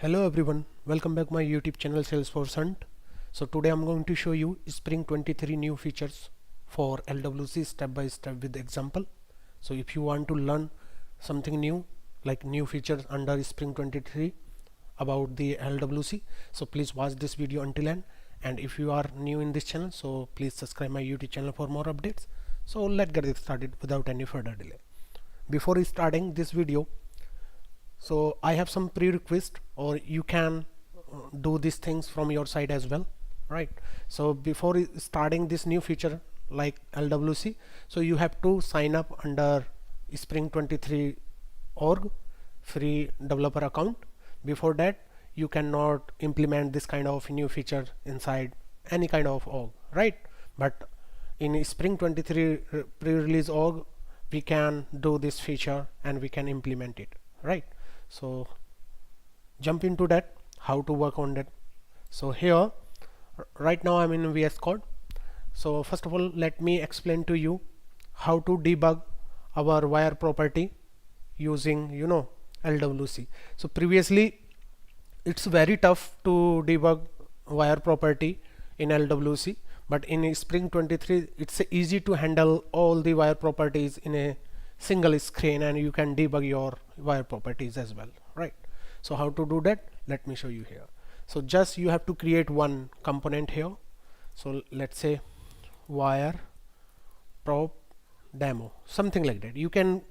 Hello everyone, welcome back my YouTube channel Salesforce Hunt. So today I'm going to show you Spring 23 new features for LWC step by step with example. So if you want to learn something new like new features under Spring 23 about the LWC, so please watch this video until end. And if you are new in this channel, so please subscribe my YouTube channel for more updates. So let's get it started without any further delay. Before starting this video, so I have some prerequisite, or you can do these things from your side as well, right? So before starting this new feature like LWC, so you have to sign up under Spring 23 org free developer account. Before that you cannot implement this kind of new feature inside any kind of org, right? But in Spring 23 pre-release org we can do this feature and we can implement it, right? So jump into that, how to work on that. So here right now I'm in VS Code. So first of all, let me explain to you how to debug our wire property using LWC. So previously it's very tough to debug wire property in LWC, but in Spring 23 it's easy to handle all the wire properties in a single screen, and you can debug your wire properties as well, right? So how to do that, let me show you here. So just you have to create one component here. So let's say wire prop demo, something like that. You can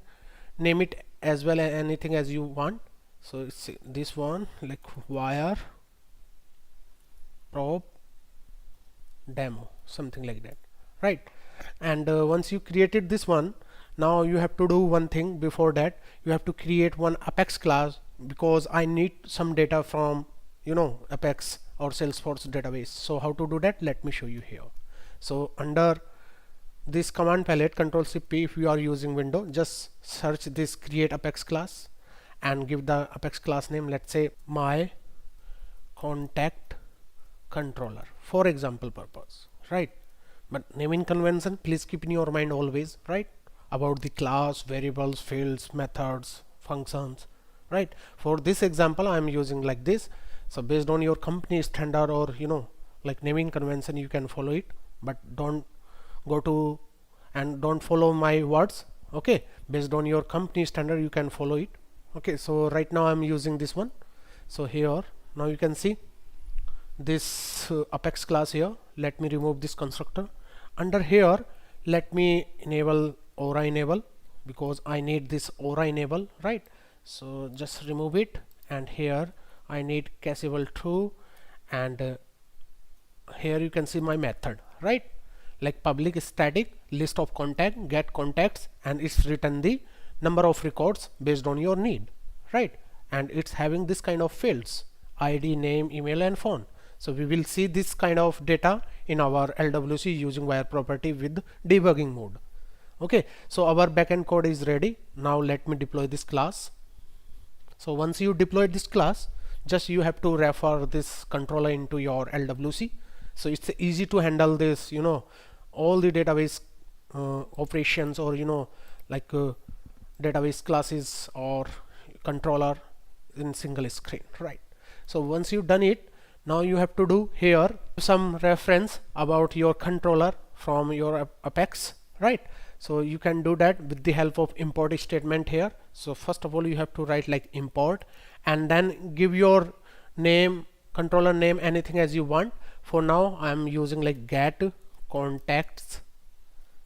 name it as well as anything as you want. So it's this one, like wire prop demo, something like that, right? And once you created this one, now you have to do one thing. Before that you have to create one Apex class, because I need some data from Apex or Salesforce database. So how to do that, let me show you here. So under this command palette, Ctrl+C+P, if you are using Windows, just search this create Apex class and give the Apex class name, let's say my contact controller for example purpose, right? But naming convention please keep in your mind always, right? About the class, variables, fields, methods, functions, right? For this example I am using like this. So based on your company standard or like naming convention, you can follow it, but don't go to and don't follow my words, okay? Based on your company standard you can follow it, okay? So right now I'm using this one. So here now you can see this Apex class here. Let me remove this constructor. Under here let me enable aura enable, because I need this aura enable, right? So just remove it, and here I need cacheable true, and here you can see my method, right? Like public static list of contact get contacts, and it's written the number of records based on your need, right? And it's having this kind of fields, ID, name, email and phone. So we will see this kind of data in our LWC using wire property with debugging mode. Okay, so our backend code is ready. Now let me deploy this class. So once you deploy this class, just you have to refer this controller into your LWC. So it's easy to handle this, all the database operations, or like database classes or controller in single screen, right? So once you've done it, now you have to do here some reference about your controller from your Apex, right? So you can do that with the help of import statement here. So first of all you have to write like import, and then give your name, controller name, anything as you want. For now I am using like get contacts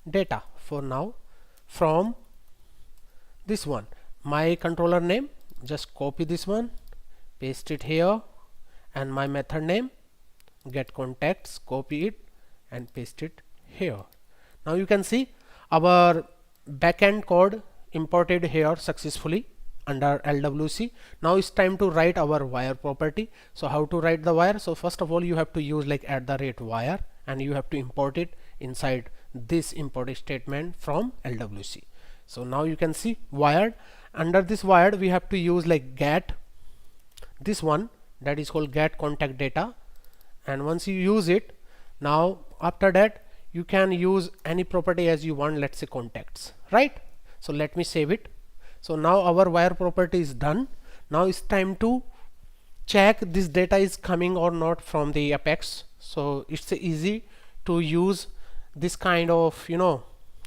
data for now from this one, my controller name. Just copy this one, paste it here, and my method name get contacts, copy it and paste it here. Now you can see our backend code imported here successfully under LWC. Now it's time to write our wire property. So how to write the wire? So first of all you have to use like @wire, and you have to import it inside this import statement from LWC. So now you can see wired. Under this wired we have to use like get this one, that is called get contact data, and once you use it, now after that you can use any property as you want, let's say contacts, right? So let me save it. So now our wire property is done. Now it's time to check this data is coming or not from the Apex. So it's easy to use this kind of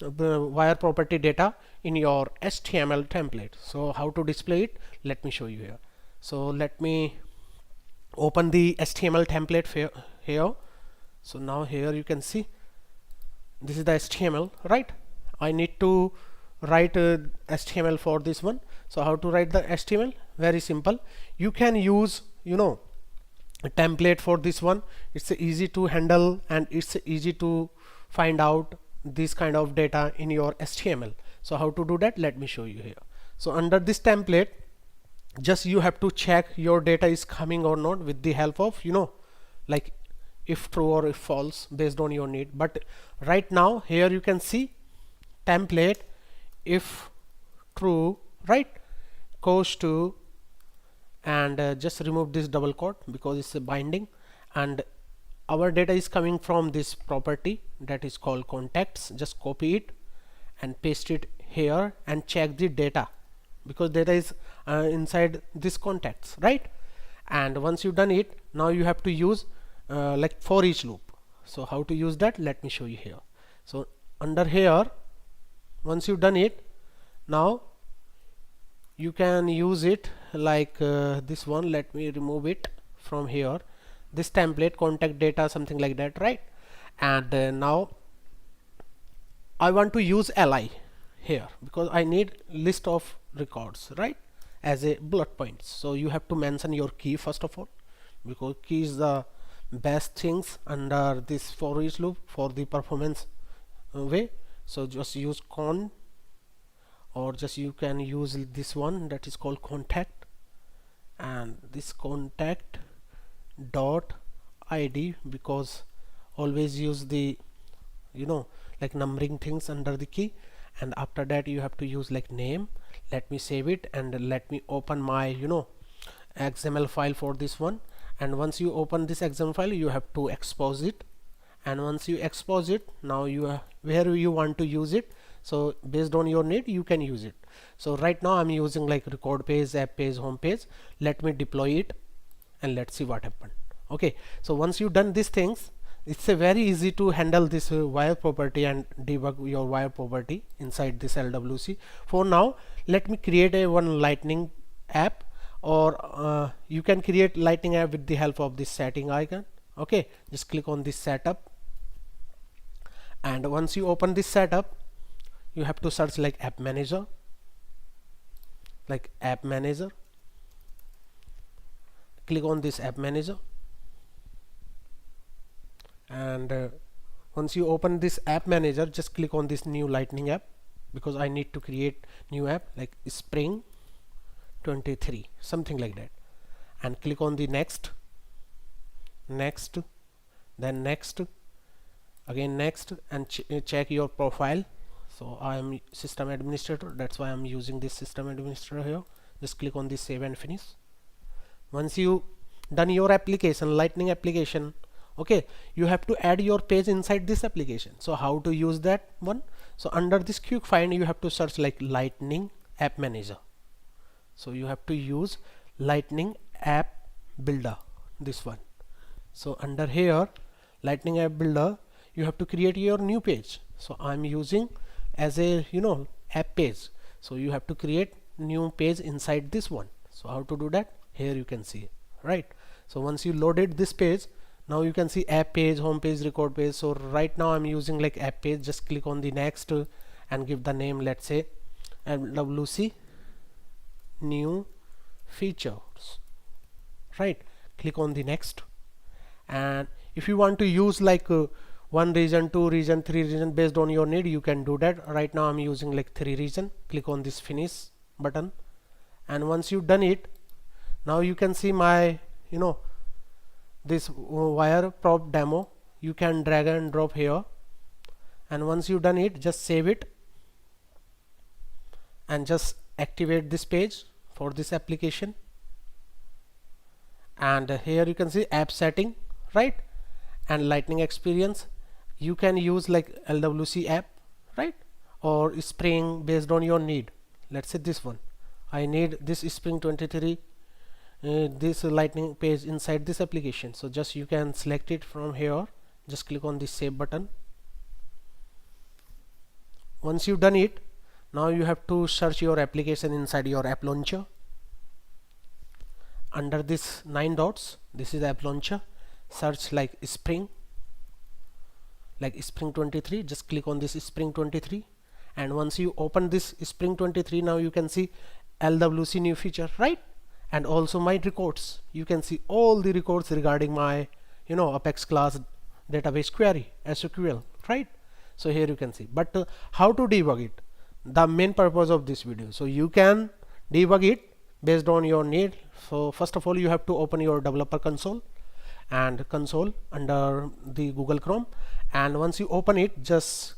wire property data in your HTML template. So how to display it, let me show you here. So let me open the HTML template here. So now here you can see this is the HTML, right? I need to write HTML for this one. So how to write the HTML? Very simple. You can use a template for this one. It's easy to handle and it's easy to find out this kind of data in your HTML. So how to do that, let me show you here. So under this template, just you have to check your data is coming or not with the help of like if true or if false based on your need. But right now here you can see template if true, right, goes to, and just remove this double quote because it's a binding, and our data is coming from this property that is called contacts. Just copy it and paste it here and check the data because data is inside this contacts, right? And once you've done it, now you have to use like for each loop. So how to use that, let me show you here. So under here, once you've done it, now you can use it like this one. Let me remove it from here, this template contact data, something like that, right? And now I want to use li here because I need list of records, right, as a bullet points. So you have to mention your key first of all, because key is the best things under this for each loop for the performance way. So just use con, or just you can use this one that is called contact, and this contact dot id, because always use the like numbering things under the key. And after that you have to use like name. Let me save it and let me open my XML file for this one. And once you open this XML file, you have to expose it, and once you expose it, now you where you want to use it. So based on your need you can use it. So right now I'm using like record page, app page, home page. Let me deploy it and let's see what happened. Okay, so once you've done these things, it's a very easy to handle this wire property and debug your wire property inside this LWC. For now, let me create a one lightning app, or you can create lightning app with the help of this setting icon. Okay, just click on this setup, and once you open this setup, you have to search like app manager, click on this app manager, and once you open this app manager, just click on this new lightning app, because I need to create new app like Spring'23, something like that, and click on the next, then next, again next, and check your profile. So I am system administrator, that's why I'm using this system administrator here. Just click on this save and finish. Once you done your application, lightning application, okay, you have to add your page inside this application. So how to use that one? So under this quick find, you have to search like lightning app manager. So you have to use lightning app builder, this one. So under here lightning app builder, you have to create your new page. So I'm using as a app page. So you have to create new page inside this one. So how to do that? Here you can see, right? So once you loaded this page, now you can see app page, home page, record page. So right now I'm using like app page. Just click on the next and give the name, let's say LWC new features, right? Click on the next, and if you want to use like one region, two region, three region based on your need, you can do that. Right now I'm using like 3 region. Click on this finish button, and once you've done it, now you can see my this wire prop demo. You can drag and drop here, and once you've done it, just save it and just activate this page for this application. And here you can see app setting, right, and lightning experience. You can use like LWC app, right, or Spring based on your need. Let's say this one, I need this Spring'23 this lightning page inside this application. So just you can select it from here, just click on the save button. Once you've done it, now you have to search your application inside your app launcher. Under this 9 dots, this is app launcher. Search like Spring 23. Just click on this Spring 23, and once you open this Spring 23, now you can see LWC new feature, right? And also my records. You can see all the records regarding my Apex class database query SQL, right? So here you can see, but how to debug it, the main purpose of this video. So you can debug it based on your need. So first of all, you have to open your developer console and console under the Google Chrome, and once you open it, just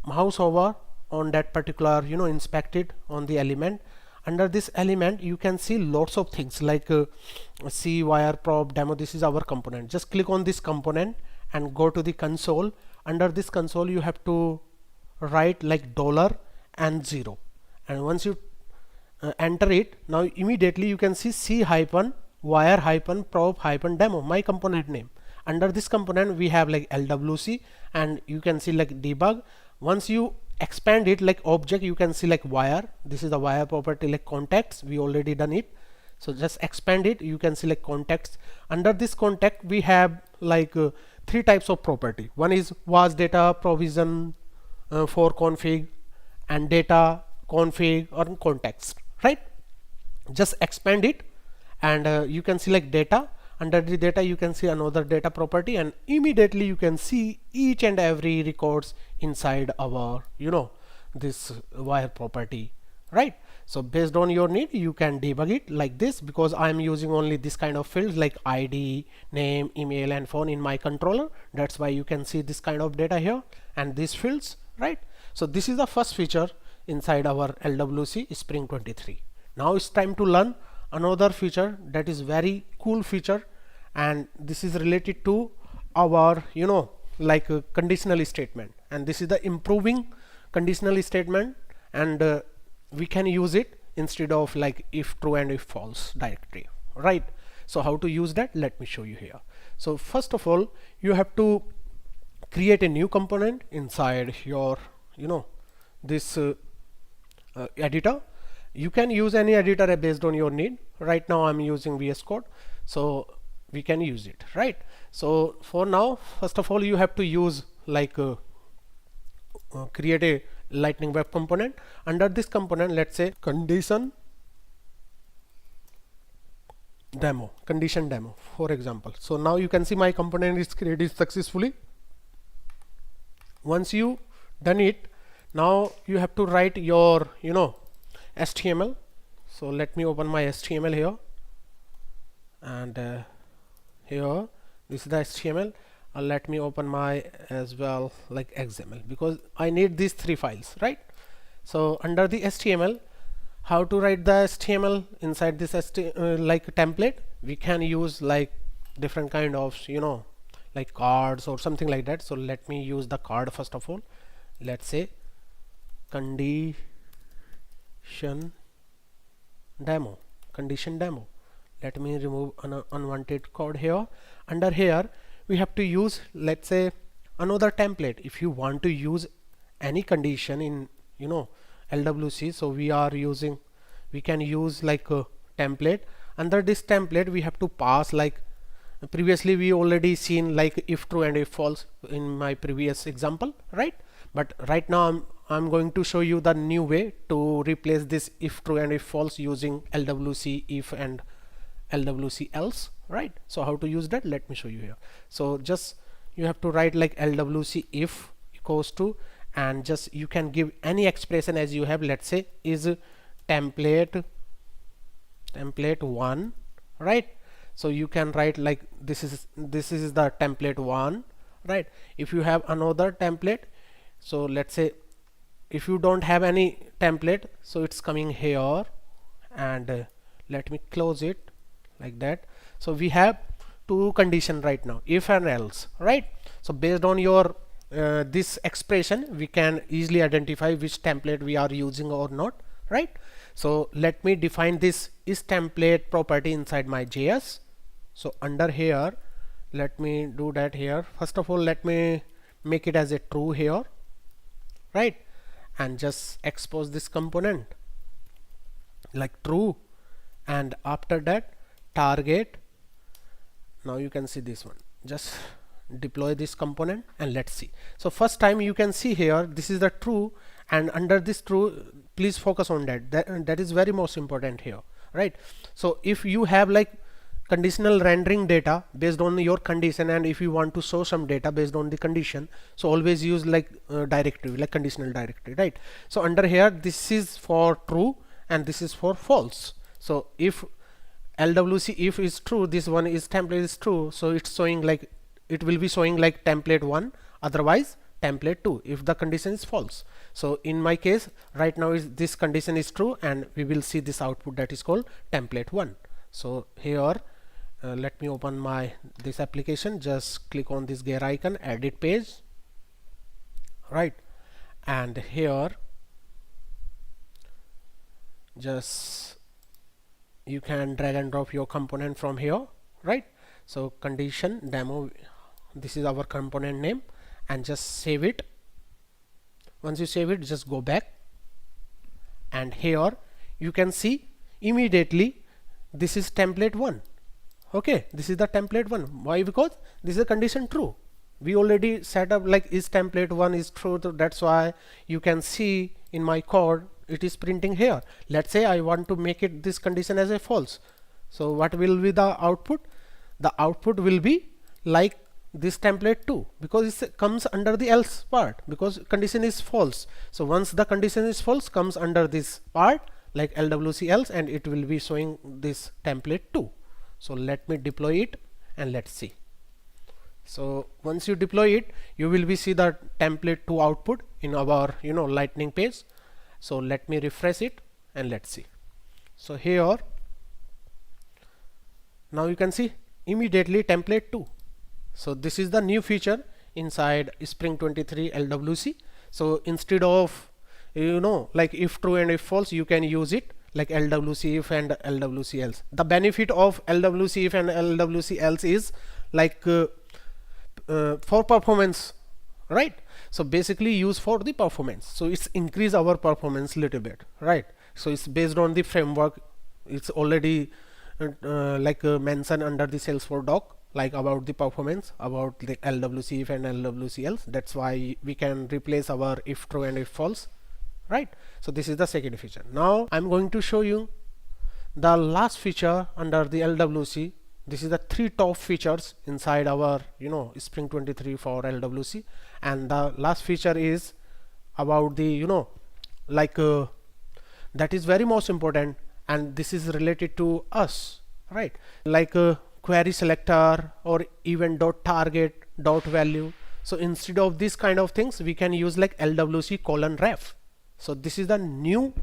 mouse over on that particular inspect it on the element. Under this element you can see lots of things like C, wire, prop, demo. This is our component. Just click on this component and go to the console. Under this console you have to write like $ and 0, and once you enter it, now immediately you can see C hyphen wire hyphen prop hyphen demo, my component name. Under this component we have like LWC, and you can see like debug. Once you expand it like object, you can see like wire. This is the wire property, like contacts, we already done it. So just expand it, you can see like contacts. Under this contact we have like 3 types of property. One is was data provision for config and data config or contacts, right? Just expand it, and you can see like data. Under the data you can see another data property, and immediately you can see each and every records inside our this wire property, right? So based on your need you can debug it like this, because I am using only this kind of fields like ID, name, email and phone in my controller. That's why you can see this kind of data here and these fields, right? So this is the first feature inside our LWC Spring 23. Now it's time to learn another feature that is very cool feature, and this is related to our like a conditional statement, and this is the improving conditional statement, and we can use it instead of like if true and if false directly, right? So how to use that, let me show you here. So first of all, you have to create a new component inside your this editor. You can use any editor based on your need. Right now I'm using VS Code, so we can use it, right? So for now, first of all, you have to use like create a lightning web component. Under this component, let's say condition demo, for example. So now you can see my component is created successfully. Once you done it, now you have to write your HTML. So let me open my HTML here, and here this is the HTML. Let me open my as well like XML, because I need these 3 files, right? So under the HTML, how to write the HTML inside this like template, we can use like different kind of like cards or something like that. So let me use the card first of all. Let's say condition demo. Let me remove an unwanted code here. Under here we have to use, let's say, another template. If you want to use any condition in LWC, so we can use like a template. Under this template we have to pass, like previously we already seen like if true and if false in my previous example, right? But right now I'm going to show you the new way to replace this if true and if false using LWC if and LWC else, right? So how to use that, let me show you here. So just you have to write like LWC if equals to, and just you can give any expression as you have. Let's say is template 1, right? So you can write like this is the template 1, right? If you have another template, so let's say if you don't have any template, so it's coming here, and let me close it like that. So we have 2 conditions right now, if and else, right? So based on your this expression, we can easily identify which template we are using or not, right? So let me define this is template property inside my JS. So under here, let me do that here. First of all, let me make it as a true here, right? And just expose this component like true, and after that target. Now you can see this one. Just deploy this component and let's see. So first time you can see here, this is the true, and under this true, please focus on that is very most important here, right? So if you have like conditional rendering data based on your condition, and if you want to show some data based on the condition, so always use like directory, like conditional directory, right? So under here, this is for true and this is for false. So if LWC if is true, this one is template is true, so it's showing like, it will be showing like template 1, otherwise template 2 if the condition is false. So in my case right now is this condition is true, and we will see this output that is called template 1. So here let me open my this application. Just click on this gear icon, edit page, right? And here just you can drag and drop your component from here, right? So condition demo, this is our component name, and just save it. Once you save it, just go back, and here you can see immediately this is template 1. Okay, this is the template 1. Why? Because this is a condition true. We already set up like is template 1 is true, so that's why you can see in my code it is printing here. Let's say I want to make it this condition as a false. So what will be the output? The output will be like this template 2, because it comes under the else part, because condition is false. So once the condition is false, comes under this part like LWC else, and it will be showing this template 2. So let me deploy it and let's see. So once you deploy it, you will be see the template 2 output in our lightning page. So let me refresh it and let's see. So here now you can see immediately template 2. So this is the new feature inside Spring'23 LWC. So instead of like if true and if false, you can use it like LWC if and LWC else. The benefit of LWC if and LWC else is like for performance, right? So basically use for the performance, so it's increase our performance little bit, right? So it's based on the framework. It's already mentioned under the Salesforce doc, like about the performance, about the LWC if and LWC else. That's why we can replace our if true and if false, right? So this is the second feature. Now I'm going to show you the last feature under the LWC. This is the 3 top features inside our Spring'23 for LWC, and the last feature is about the that is very most important, and this is related to us, right? Like query selector or event dot target dot value. So instead of this kind of things, we can use like LWC:ref. So this is the new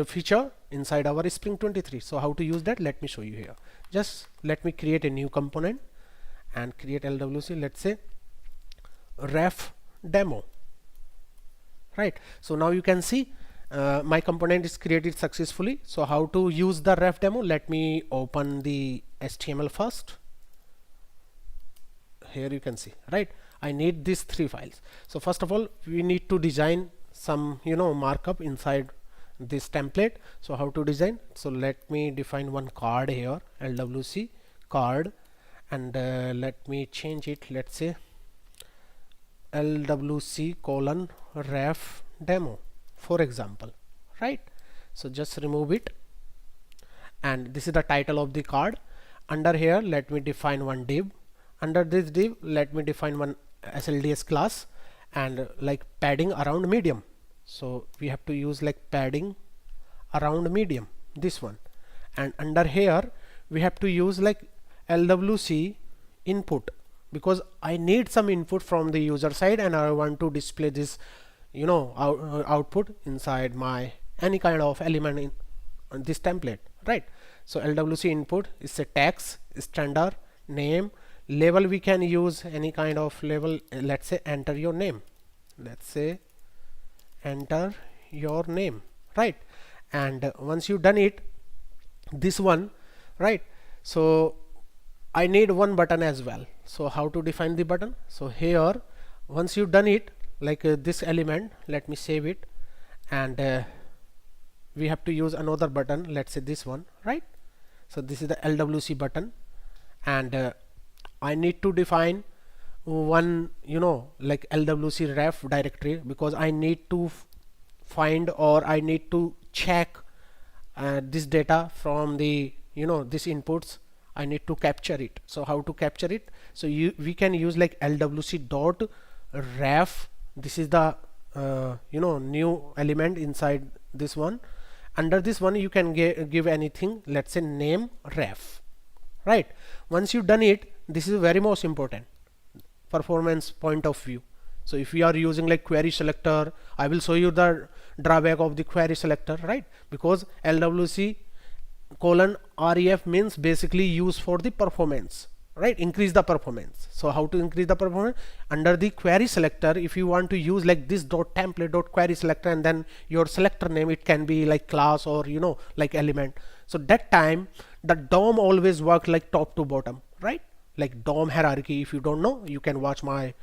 feature inside our Spring'23. So how to use that, let me show you here. Just let me create a new component and create LWC, let's say ref demo, right? So now you can see my component is created successfully. So how to use the ref demo, let me open the HTML first. Here you can see, right? I need these 3 files. So first of all, we need to design some markup inside this template. So how to design? So let me define one card here, LWC card, and let me change it, let's say LWC:ref demo, for example, right? So just remove it, and this is the title of the card. Under here, let me define one div. Under this div, let me define one SLDS class, and like padding around medium. So we have to use like padding around medium, this one. And under here we have to use like LWC input, because I need some input from the user side and I want to display this output inside my any kind of element in this template, right? So LWC input is a text, standard, name, label. We can use any kind of label. Let's say enter your name, let's say enter your name, right? and once you done it, this one, right? So I need one button as well. So how to define the button? So here, once you done it, like this element, let me save it, and we have to use another button, let's say this one, right? So this is the LWC button, and I need to define one, like LWC ref directory, because I need to find, or I need to check this data from the, this inputs. I need to capture it. So how to capture it? So we can use like LWC dot ref. This is the new element inside this one. Under this one you can give anything, let's say name ref, right? Once you've done it, this is very most important performance point of view. So if we are using like query selector, I will show you the drawback of the query selector, right? Because LWC colon ref means basically used for the performance, right? Increase the performance. So how to increase the performance? Under the query selector, if you want to use like this dot template dot query selector, and then your selector name, it can be like class or like element. So that time the DOM always work like top to bottom, right? Like DOM hierarchy. If you don't know, you can watch my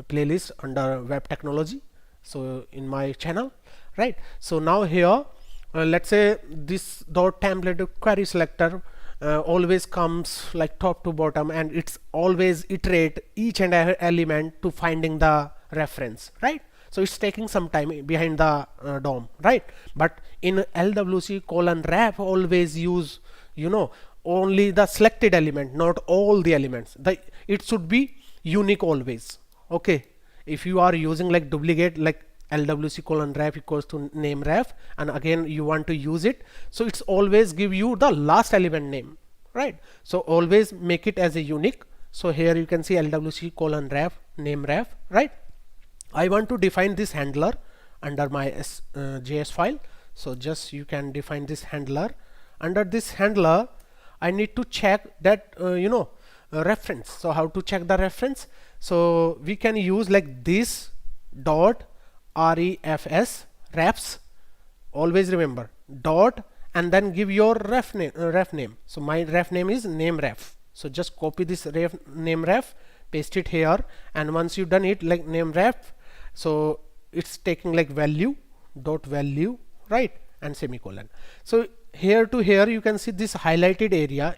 playlist under web technology, so in my channel, right? So now here, let's say this dot template query selector always comes like top to bottom, and it's always iterate each and every element to finding the reference, right? So it's taking some time behind the DOM, right? But in LWC colon ref always use only the selected element, not all the elements. It should be unique always. Okay, if you are using like duplicate, like LWC colon ref equals to name ref, and again you want to use it, so it's always give you the last element name, right? So always make it as a unique. So here you can see LWC colon ref name ref, right? I want to define this handler under my JS file. So just you can define this handler. Under this handler, I need to check that reference. So how to check the reference? So we can use like this dot refs. Always remember dot, and then give your ref name. So my ref name is name ref. So just copy this name ref, paste it here, and once you've done it like name ref, so it's taking like value dot value, right, and semicolon. So here to here you can see this highlighted area.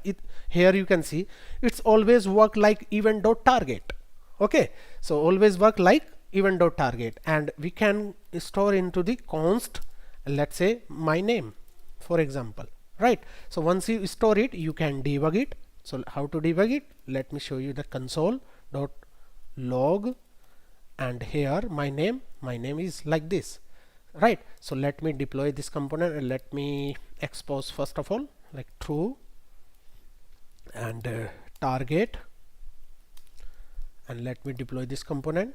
Here you can see it's always work like event dot target. Okay, so always work like event dot target, and we can store into the const, let's say my name, for example, right? So once you store it, you can debug it. So how to debug it? Let me show you the console dot log, and here my name is like this, right? So let me deploy this component, and let me expose first of all like true, and target, and let me deploy this component.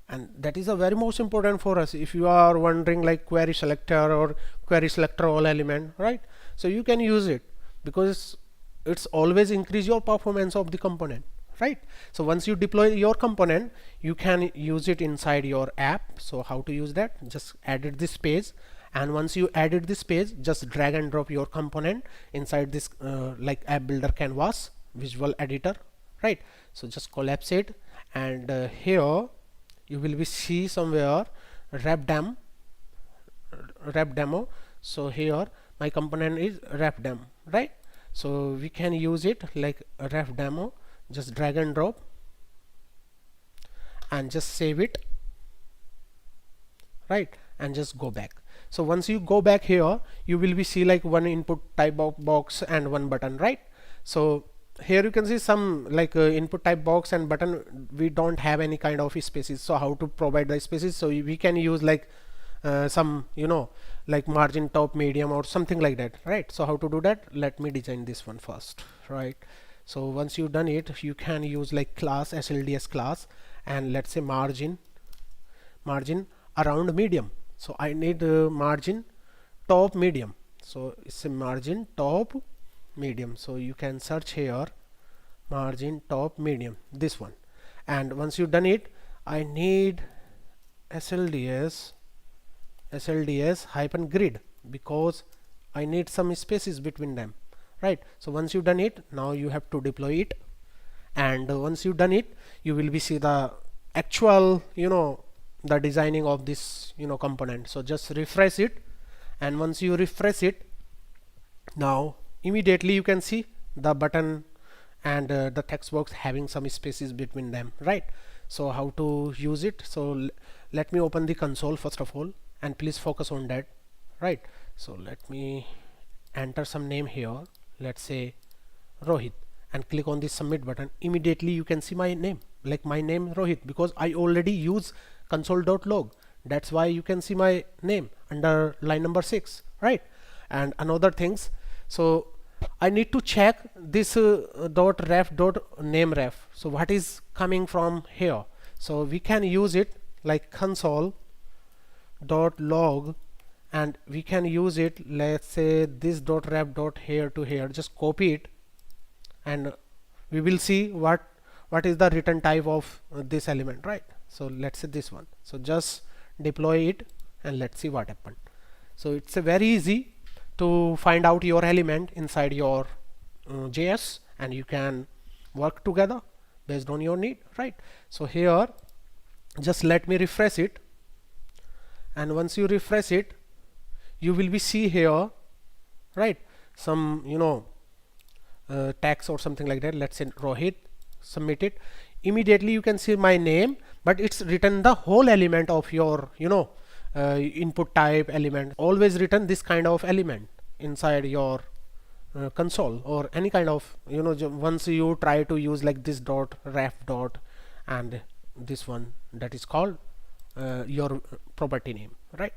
And that is a very most important for us. If you are wondering like query selector or query selector all element, right? So you can use it because it's always increase your performance of the component, right? So once you deploy your component, you can use it inside your app. So how to use that? Just edit this page, and once you edit this page, just drag and drop your component inside this like app builder canvas visual editor, right? So just collapse it, and here you will be see somewhere rep demo. So here my component is rep dem, right? So we can use it like ref demo. Just drag and drop and just save it, right? And just go back. So once you go back here, you will be see like one input type of box and one button, right? So here you can see some like input type box and button. We don't have any kind of spaces. So how to provide the spaces? So we can use like some like margin top medium or something like that, right? So how to do that? Let me design this one first, right? So once you've done it, you can use like class SLDS class, and let's say margin around medium. So I need margin top medium. So it's a margin top medium. So you can search here margin top medium, this one. And once you've done it, I need SLDS hyphen grid. because I need some spaces between them, right? So once you've done it, now you have to deploy it, and once you've done it, you will be see the actual the designing of this component. So just refresh it, and once you refresh it, now immediately you can see the button and the text box having some spaces between them, right? So how to use it? So let me open the console first of all, and please focus on that, right? So let me enter some name here, let's say Rohit, and click on the submit button. Immediately you can see my name, like my name Rohit, because I already use console.log. That's why you can see my name under line number 6, right? And another things, so I need to check this dot ref dot name ref. So what is coming from here? So we can use it like console dot log, and we can use it, let's say this dot ref dot here to here. Just copy it, and we will see what is the return type of this element, right? So let's say this one. So just deploy it, and let's see what happened. So it's a very easy to find out your element inside your JS, and you can work together based on your need, right? So here, just let me refresh it, and once you refresh it, you will be see here, right, some text or something like that. Let's say Rohit, submit it. Immediately you can see my name, but it's written the whole element of your input type element. Always written this kind of element inside your console, or any kind of once you try to use like this dot ref dot and this one, that is called your property name, right?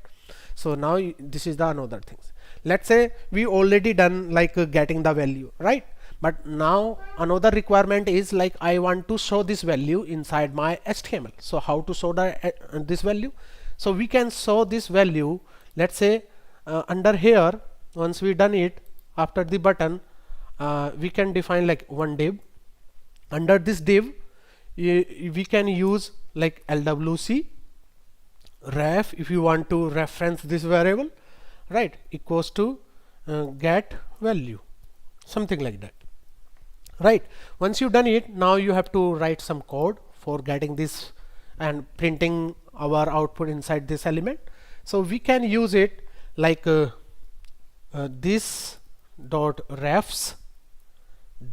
So now this is the another things. Let's say we already done like getting the value, right? But now another requirement is like I want to show this value inside my HTML. So how to show the this value? So we can show this value, let's say under here. Once we done it, after the button, we can define like one div. Under this div, we can use like LWC ref, if you want to reference this variable, right, equals to get value, something like that, right? Once you've done it, now you have to write some code for getting this and printing our output inside this element. So we can use it like this dot refs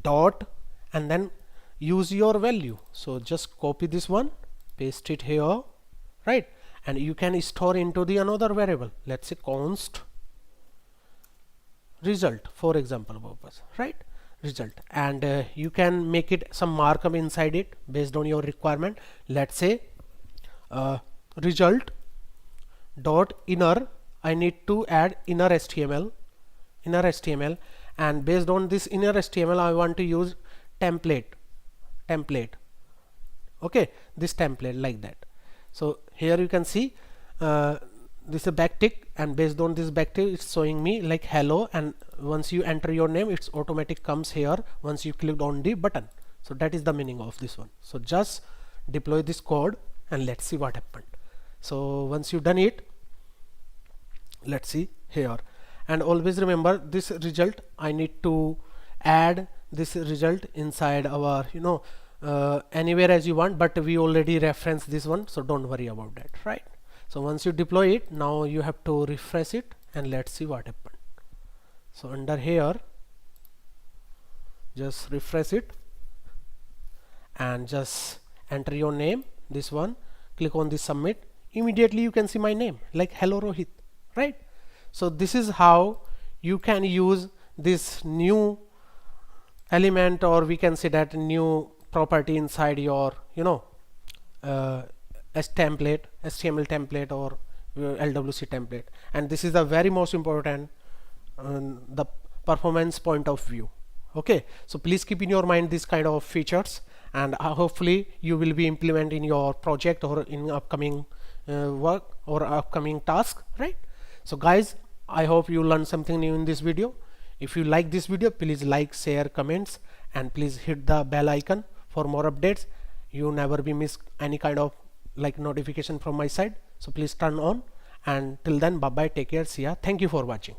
dot, and then use your value. So just copy this one, paste it here, right? And you can store into the another variable, let's say const result for example purpose, right? Result, and you can make it some markup inside it based on your requirement. Let's say result dot inner, I need to add inner HTML, and based on this inner HTML I want to use template, okay, this template like that. So here you can see this is a backtick, and based on this backtick it's showing me like hello, and once you enter your name, it's automatic comes here once you clicked on the button. So that is the meaning of this one. So just deploy this code, and let's see what happened. So once you've done it, let's see here, and always remember this result, I need to add this result inside our anywhere as you want, but we already referenced this one, so don't worry about that, right? So once you deploy it, now you have to refresh it, and let's see what happened. So under here, just refresh it, and just enter your name, this one, click on the submit. Immediately you can see my name like hello Rohit, right? So this is how you can use this new element, or we can say that new property inside your HTML template or LWC template. And this is the very most important the performance point of view. Okay, so please keep in your mind this kind of features, and hopefully you will be implementing your project or in upcoming work or upcoming task, right? So guys, I hope you learned something new in this video. If you like this video, please like, share, comments, and please hit the bell icon for more updates. You never be miss any kind of like notification from my side, so please turn on, and till then, bye bye, take care, see ya, thank you for watching.